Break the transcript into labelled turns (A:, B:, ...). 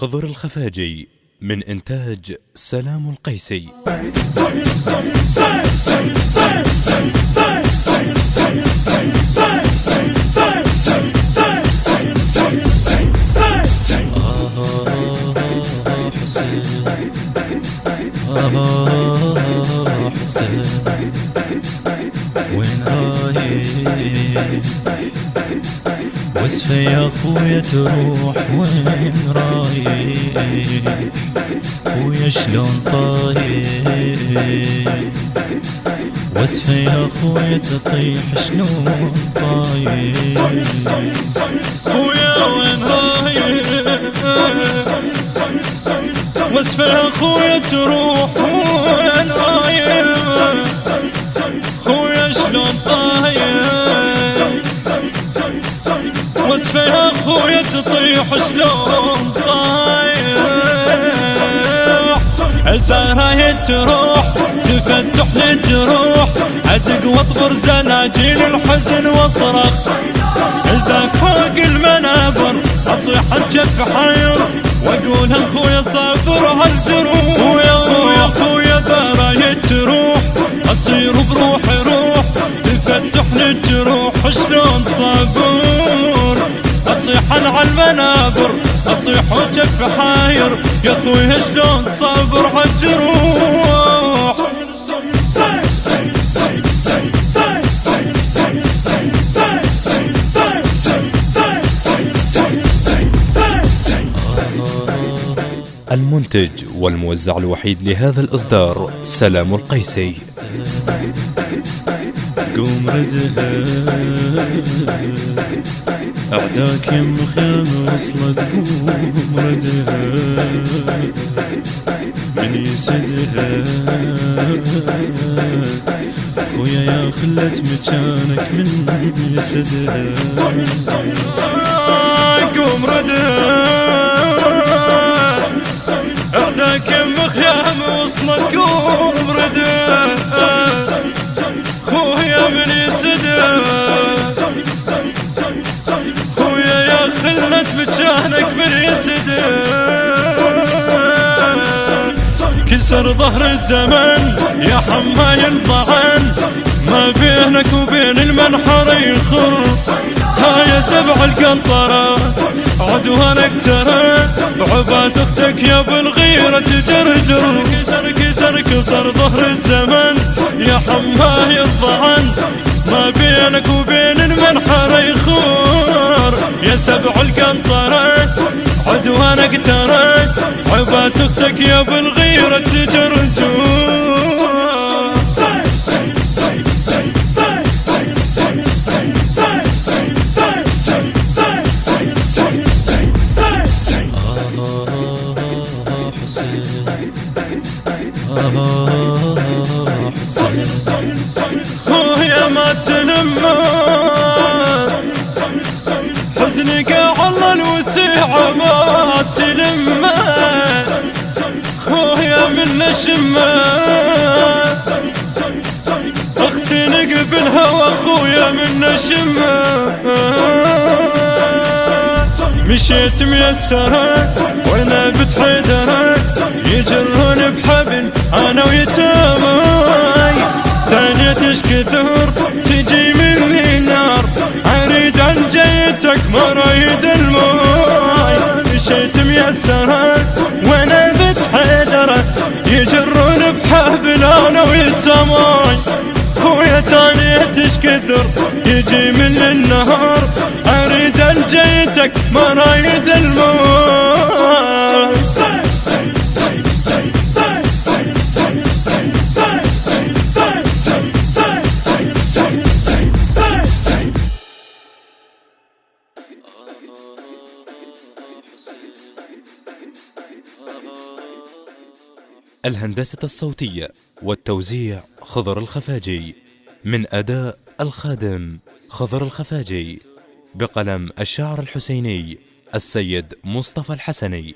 A: خضر الخفاجي من إنتاج سلام القيسي.
B: حسين وين رايح وصفة يا خويا تروح وين رايح خويا شلون طايح وصفة يا خويا تطيح شلون طايح خويا وين رايح وصفة يا خويا تروح وين رايح خويا شلون طايح وصفة يا خويا تطيح شلون طايح الدراية تروح تفتح لي تروح عتق واطبر زناجيل الحزن واصرخ إذا فوق المنابر أصيح الجف حير واقول اخويا صابر هالجروح خويا دراية تروح اصير بروحي روح تفتح لي الجروح شلون صابر اصيح على المنابر اصيح وجف حاير يا خويا شلون صابر هالجروح
A: المنتج والموزع الوحيد لهذا الإصدار سلام القيسي.
B: قوم ردها أعداك يم خيام وصلت قوم ردها من يسدها خويا يا خلت مكانك من يسدها قوم ردها أعداك يم خيام وصلت قوم ردها خويا من يسدها خويا يا خلت مكانك من يسدها كسر ظهر الزمن يا حماي الضعن ما بينك وبين المنحر يخر هاي سبع القنطرة عدوانك ترى بعباد اختك يا بالغيرة تجرجر كسر ظهر الزمن يا حماي الضعن ما بينك وبين المنحر يخور يا سبع القنطرة عدوانك ترى عباد اختك يا بالغيرة تجرجر خويا ما تلمه حزنك على الوسيعة ما تلمه خويا من نشمه اختنق بالهوى خويا من نشمه مشيت ميسرة وانا بتحيدرة يجرون بحبل انا ويتامي ثانية تشكثر تجي مني نار اريد عن جيتك مرايد الماي مشيت ميسرة وانا بتحيدرة يجرون بحبل انا ويتامي خويا ثانية تشكثر يجي من النهار اريد عن جيتك مرايد الماي
A: الهندسة الصوتية والتوزيع خضر الخفاجي، من أداء الخادم خضر الخفاجي، بقلم الشاعر الحسيني السيد مصطفى الحسني.